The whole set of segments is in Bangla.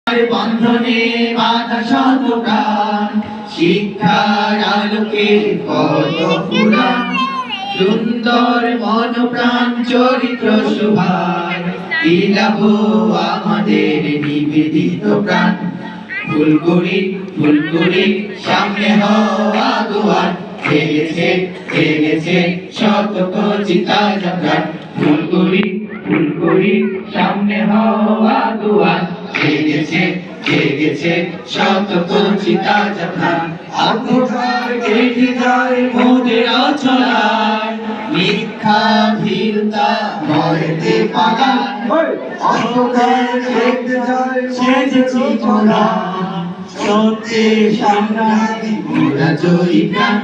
বন্ধনে বাধা শত প্রাণ, শিক্ষার আলোকে কত পুরাণ, সুন্দর মন প্রাণ চরিত্র শোভায় বিলাপ আমাদের নিবেদিত প্রাণ। ফুলকুড়ি ফুলকুড়ি সামনে হওয়া দুয়ার, জেগেছে জেগেছে শত চিতা যাত্রা। ফুলকুড়ি ফুলকুড়ি সামনে হওয়া দুয়ার, জেগেছে জেগেছে শত চিতা যাত্রা। অন্ধকার কেটে যায় মোদের চলায়, মিথ্যা ভীরুতা ভয়তে পালায়। অন্ধকার কেটে যায় সেজেছি চলা, সত্যের সংগ্রামে মোরা জয়ী প্রাণ।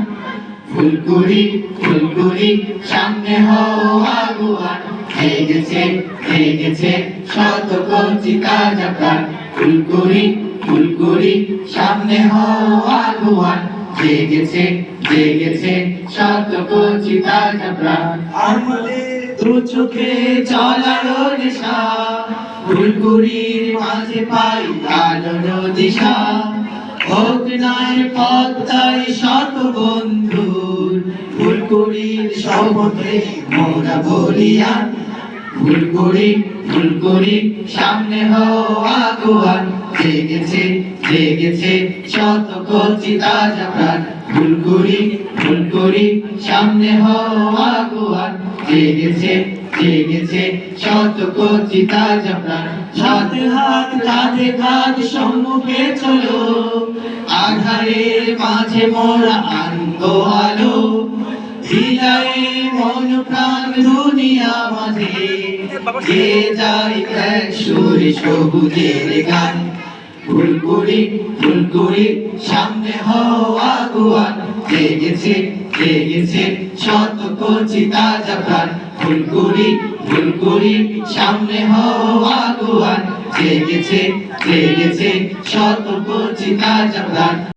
ফুলকুড়ি ফুলকুড়ি সামনে হওয়া দুয়ার, জেগেছে জেগেছে শত চিতা যাত্রা। ফুলকুড়ি ফুলকুড়ি সামনে হওয়া দুয়ার, জেগেছে জেগেছে শত চিতা যাত্রা। আমাদের দু চোখে চলার নেশা, ফুলকুড়ির মাঝে পাই আলোর দিশা। অগ্নায় পদ্মায় শত বন্ধুর, ফুলকুড়ির শপথে মোরা বলিয়ান। ফুলকুড়ি ফুলকুড়ি সামনে হওয়া দুয়ার, জেগেছে জেগেছে শত চিতা যাত্রা। ফুলকুড়ি ফুলকুড়ি সামনে হওয়া দুয়ার, জেগেছে জেগেছে শত চিতা যাত্রা। হাতে হাত কাঁধে কাঁধ সম্মুখে চলো, আধারের মাঝে মোরা আনবো আলো। বিদায়ে মন প্রাণ দুনিয়া মাঝে, গে যাই এক সুরে সবুজের গান। ফুলকুড়ি ফুলকুড়ি সামনে হওয়া দুয়ার, জেগেছে জেগেছে শত চিতা যাত্রা। ফুলকুড়ি ফুলকুড়ি সামনে হওয়া দুয়ার, জেগেছে জেগেছে শত চিতা যাত্রা।